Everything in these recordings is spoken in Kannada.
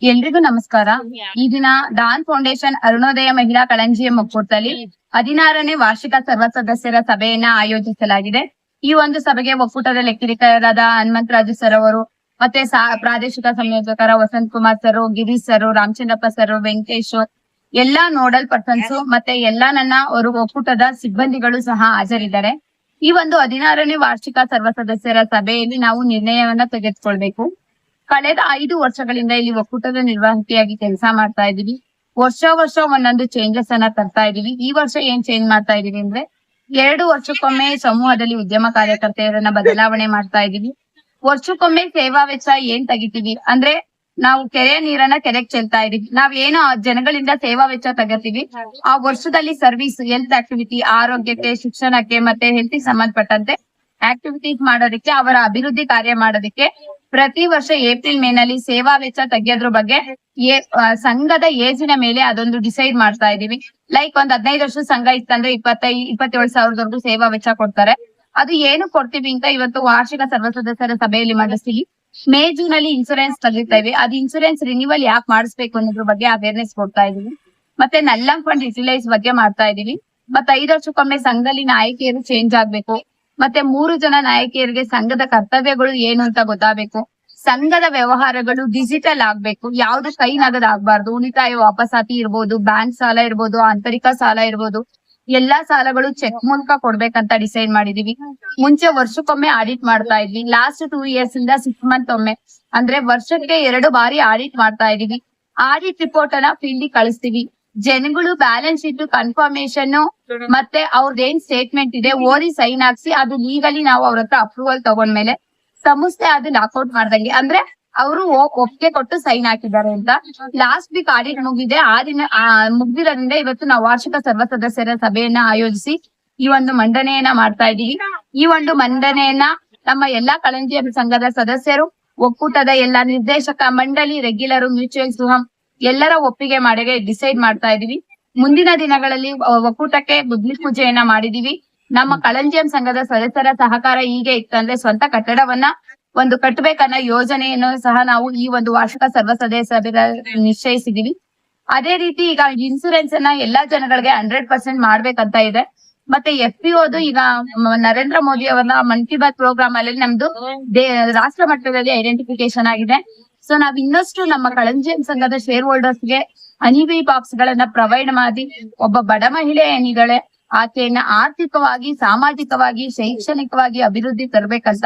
ಎಲ್ರಿಗೂ ನಮಸ್ಕಾರ. ಈ ದಿನ ಡಾನ್ ಫೌಂಡೇಶನ್ ಅರುಣೋದಯ ಮಹಿಳಾ ಕಳಂಜಿಯಂ ಒಕ್ಕೂಟದಲ್ಲಿ 16ನೇ ವಾರ್ಷಿಕ ಸರ್ವ ಸದಸ್ಯರ ಸಭೆಯನ್ನ ಆಯೋಜಿಸಲಾಗಿದೆ. ಈ ಒಂದು ಸಭೆಗೆ ಒಕ್ಕೂಟದ ಲೆಕ್ಕಿಗರಾದ ಹನುಮಂತರಾಜು ಸರ್ ಅವರು, ಮತ್ತೆ ಪ್ರಾದೇಶಿಕ ಸಂಯೋಜಕರ Vasanth Kumar sir, Girish sir, Ramachandrappa sir, Venkatesh, ಎಲ್ಲಾ ನೋಡಲ್ ಪರ್ಸನ್ಸ್ ಮತ್ತೆ ಎಲ್ಲಾ ನನ್ನ ಒಕ್ಕೂಟದ ಸಿಬ್ಬಂದಿಗಳು ಸಹ ಹಾಜರಿದ್ದಾರೆ. ಈ ಒಂದು 16ನೇ ವಾರ್ಷಿಕ ಸರ್ವ ಸದಸ್ಯರ ಸಭೆಯಲ್ಲಿ ನಾವು ನಿರ್ಣಯವನ್ನ ತೆಗೆದುಕೊಳ್ಬೇಕು. ಕಳೆದ 5 ವರ್ಷಗಳಿಂದ ಇಲ್ಲಿ ಒಕ್ಕೂಟದ ನಿರ್ವಾಹಕಿಯಾಗಿ ಕೆಲಸ ಮಾಡ್ತಾ ಇದೀವಿ. ವರ್ಷ ಒಂದೊಂದು ಚೇಂಜಸ್ ಅನ್ನ ತರ್ತಾ ಇದೀವಿ. ಈ ವರ್ಷ ಏನ್ ಚೇಂಜ್ ಮಾಡ್ತಾ ಇದೀವಿ ಅಂದ್ರೆ 2 ವರ್ಷಕ್ಕೊಮ್ಮೆ ಸಮೂಹದಲ್ಲಿ ಉದ್ಯಮ ಕಾರ್ಯಕರ್ತೆಯರನ್ನ ಬದಲಾವಣೆ ಮಾಡ್ತಾ ಇದೀವಿ. ವರ್ಷಕ್ಕೊಮ್ಮೆ ಸೇವಾ ವೆಚ್ಚ ಏನ್ ತೆಗಿತೀವಿ ಅಂದ್ರೆ ನಾವು ಕೆರೆಯ ನೀರನ್ನ ಕೆರೆಗೆ ಚೆಲ್ತಾ ಇದೀವಿ. ನಾವ್ ಏನೋ ಜನಗಳಿಂದ ಸೇವಾ ವೆಚ್ಚ ತಗೋತೀವಿ, ಆ ವರ್ಷದಲ್ಲಿ ಸರ್ವಿಸ್, ಹೆಲ್ತ್ ಆಕ್ಟಿವಿಟಿ, ಆರೋಗ್ಯಕ್ಕೆ, ಶಿಕ್ಷಣಕ್ಕೆ ಮತ್ತೆ ಹೆಲ್ತ್ ಸಂಬಂಧಪಟ್ಟಂತೆ ಆಕ್ಟಿವಿಟೀಸ್ ಮಾಡೋದಕ್ಕೆ, ಅವರ ಅಭಿವೃದ್ಧಿ ಕಾರ್ಯ ಮಾಡೋದಕ್ಕೆ ಪ್ರತಿ ವರ್ಷ ಏಪ್ರಿಲ್ ಮೇ ನಲ್ಲಿ ಸೇವಾ ವೆಚ್ಚ ತೆಗೆಯೋದ್ರ ಬಗ್ಗೆ ಸಂಘದ ಏಜಿನ ಮೇಲೆ ಅದೊಂದು ಡಿಸೈಡ್ ಮಾಡ್ತಾ ಇದೀವಿ. ಲೈಕ್ ಒಂದ್ 15 ವರ್ಷದ ಸಂಘ ಇತ್ತಂದ್ರೆ 27,000ವರೆಗೂ ಸೇವಾ ವೆಚ್ಚ ಕೊಡ್ತಾರೆ. ಅದು ಏನು ಕೊಡ್ತೀವಿ ಅಂತ ಇವತ್ತು ವಾರ್ಷಿಕ ಸರ್ವ ಸದಸ್ಯರ ಸಭೆಯಲ್ಲಿ ಮಂಡಿಸ್ತೀವಿ. ಮೇ ಜೂನ್ ಅಲ್ಲಿ ಇನ್ಸೂರೆನ್ಸ್ ತೆಗಿತಾ ಇವಿ. ಅದು ಇನ್ಸೂರೆನ್ಸ್ ರಿನ್ಯೂವಲ್ ಯಾಕೆ ಮಾಡಿಸ್ಬೇಕು ಅನ್ನೋದ್ರ ಬಗ್ಗೆ ಅವೇರ್ನೆಸ್ ಕೊಡ್ತಾ ಇದೀವಿ. ಮತ್ತೆ ನಲ್ಲಂ ಫಂಡ್ ಯುಟಿಲೈಸ್ ಬಗ್ಗೆ ಮಾಡ್ತಾ ಇದೀವಿ. ಮತ್ತೆ 5 ವರ್ಷಕ್ಕೊಮ್ಮೆ ಸಂಘದಲ್ಲಿ ನಾಯಕಿಯರು ಚೇಂಜ್ ಆಗ್ಬೇಕು. ಮತ್ತೆ 3 ಜನ ನಾಯಕಿಯರಿಗೆ ಸಂಘದ ಕರ್ತವ್ಯಗಳು ಏನು ಅಂತ ಗೊತ್ತಾಗಬೇಕು. ಸಂಘದ ವ್ಯವಹಾರಗಳು ಡಿಜಿಟಲ್ ಆಗ್ಬೇಕು. ಯಾವ್ದು ಕೈ ನಗದು ಆಗ್ಬಾರ್ದು. ಉಳಿತಾಯ ವಾಪಸಾತಿ ಇರ್ಬೋದು, ಬ್ಯಾಂಕ್ ಸಾಲ ಇರ್ಬೋದು, ಆಂತರಿಕ ಸಾಲ ಇರ್ಬೋದು, ಎಲ್ಲಾ ಸಾಲಗಳು ಚೆಕ್ ಮೂಲಕ ಕೊಡ್ಬೇಕಂತ ಡಿಸೈಡ್ ಮಾಡಿದೀವಿ. ಮುಂಚೆ ವರ್ಷಕ್ಕೊಮ್ಮೆ ಆಡಿಟ್ ಮಾಡ್ತಾ ಇದ್ವಿ. ಲಾಸ್ಟ್ 2 ಇಯರ್ಸ್ ಇಂದ 6 ಮಂತ್ ಒಮ್ಮೆ ಅಂದ್ರೆ ವರ್ಷಕ್ಕೆ 2 ಬಾರಿ ಆಡಿಟ್ ಮಾಡ್ತಾ ಇದೀವಿ. ಆಡಿಟ್ ರಿಪೋರ್ಟ್ ಅನ್ನ ಫೀಲ್ಡ್ ಕಳಿಸ್ತೀವಿ. ಜನಗಳು ಬ್ಯಾಲೆನ್ಸ್ ಶೀಟ್ ಕನ್ಫರ್ಮೇಶನ್ ಮತ್ತೆ ಅವ್ರದ್ದೇನ್ ಸ್ಟೇಟ್ಮೆಂಟ್ ಇದೆ ಓದಿ ಸೈನ್ ಹಾಕ್ಸಿ, ಅದು ಲೀಗಲಿ ನಾವು ಅವ್ರ ಹತ್ರ ಅಪ್ರೂವಲ್ ತಗೊಂಡ್ಮೇಲೆ ಸಂಸ್ಥೆ ಅದು ಲಾಕ್ಔಟ್ ಮಾಡ್ದಂಗೆ, ಅಂದ್ರೆ ಅವರು ಒಪ್ಪಿಗೆ ಕೊಟ್ಟು ಸೈನ್ ಹಾಕಿದ್ದಾರೆ ಅಂತ. ಲಾಸ್ಟ್ ವೀಕ್ ಆಡಿಟ್ ಮುಗಿದೆ. ಆ ದಿನ ಮುಗ್ದಿರೋದ್ರಿಂದ ಇವತ್ತು ನಾವು ವಾರ್ಷಿಕ ಸರ್ವ ಸದಸ್ಯರ ಸಭೆಯನ್ನ ಆಯೋಜಿಸಿ ಈ ಒಂದು ಮಂಡನೆಯನ್ನ ಮಾಡ್ತಾ ಇದೀವಿ. ಈ ಒಂದು ಮಂಡನೆಯನ್ನ ನಮ್ಮ ಎಲ್ಲಾ ಕಳಂಜಿಯಂ ಸಂಘದ ಸದಸ್ಯರು, ಒಕ್ಕೂಟದ ಎಲ್ಲಾ ನಿರ್ದೇಶಕ ಮಂಡಳಿ, ರೆಗ್ಯುಲರ್, ಮ್ಯೂಚುವಲ್, ಸುಹಂ ಎಲ್ಲರ ಒಪ್ಪಿಗೆ ಮಾಡಿಗೆ ಡಿಸೈಡ್ ಮಾಡ್ತಾ ಇದೀವಿ. ಮುಂದಿನ ದಿನಗಳಲ್ಲಿ ಒಕ್ಕೂಟಕ್ಕೆ ಗುದ್ಲಿ ಪೂಜೆಯನ್ನ ಮಾಡಿದೀವಿ. ನಮ್ಮ ಕಳಂಜಿಯಂ ಸಂಘದ ಸದಸ್ಯರ ಸಹಕಾರ ಹೀಗೆ ಇತ್ತಂದ್ರೆ ಸ್ವಂತ ಕಟ್ಟಡವನ್ನ ಒಂದು ಕಟ್ಟಬೇಕನ್ನೋ ಯೋಜನೆಯನ್ನು ಸಹ ನಾವು ಈ ಒಂದು ವಾರ್ಷಿಕ ಸರ್ವ ಸದಸ್ಯರ ನಿಶ್ಚಯಿಸಿದೀವಿ. ಅದೇ ರೀತಿ ಈಗ ಇನ್ಸೂರೆನ್ಸ್ ಅನ್ನ ಎಲ್ಲಾ ಜನಗಳಿಗೆ 100% ಮಾಡ್ಬೇಕಂತ ಇದೆ. ಮತ್ತೆ FPOದು ಈಗ ನರೇಂದ್ರ ಮೋದಿ ಅವರ ಮನ್ ಕಿ ಬಾತ್ ಪ್ರೋಗ್ರಾಮ್ ಅಲ್ಲಿ ನಮ್ದು ರಾಷ್ಟ್ರ ಮಟ್ಟದಲ್ಲಿ ಐಡೆಂಟಿಫಿಕೇಶನ್ ಆಗಿದೆ. ಸೊ ನಾವ್ ಇನ್ನಷ್ಟು ನಮ್ಮ ಕಳಂಜಿಯಂ ಸಂಘದ ಶೇರ್ ಹೋಲ್ಡರ್ಸ್ ಗೆ ಅನಿವಿ ಬಾಕ್ಸ್ ಗಳನ್ನ ಪ್ರೊವೈಡ್ ಮಾಡಿ ಒಬ್ಬ ಬಡ ಮಹಿಳೆ ಏನಿದ್ದಾಳೆ ಆಕೆಯನ್ನ ಆರ್ಥಿಕವಾಗಿ, ಸಾಮಾಜಿಕವಾಗಿ, ಶೈಕ್ಷಣಿಕವಾಗಿ ಅಭಿವೃದ್ಧಿ ತರಬೇಕಂತ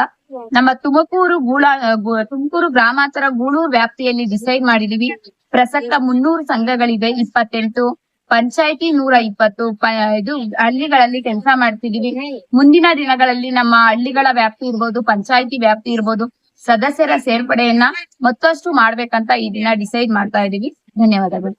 ನಮ್ಮ ತುಮಕೂರು ಗ್ರಾಮಾಂತರ ಗೂಳೂರು ವ್ಯಾಪ್ತಿಯಲ್ಲಿ ಡಿಸೈಡ್ ಮಾಡಿದೀವಿ. ಪ್ರಸಕ್ತ 300 ಸಂಘಗಳಿದೆ, 28 ಪಂಚಾಯತಿ, 120 ಇದು ಹಳ್ಳಿಗಳಲ್ಲಿ ಕೆಲಸ ಮಾಡ್ತಿದೀವಿ. ಮುಂದಿನ ದಿನಗಳಲ್ಲಿ ನಮ್ಮ ಹಳ್ಳಿಗಳ ವ್ಯಾಪ್ತಿ ಇರ್ಬೋದು, ಪಂಚಾಯತಿ ವ್ಯಾಪ್ತಿ ಇರ್ಬೋದು, ಸದಸ್ಯರ ಸೇರ್ಪಡೆಯನ್ನ ಮತ್ತಷ್ಟು ಮಾಡ್ಬೇಕಂತ ಈ ದಿನ ಡಿಸೈಡ್ ಮಾಡ್ತಾ ಇದೀವಿ. ಧನ್ಯವಾದಗಳು.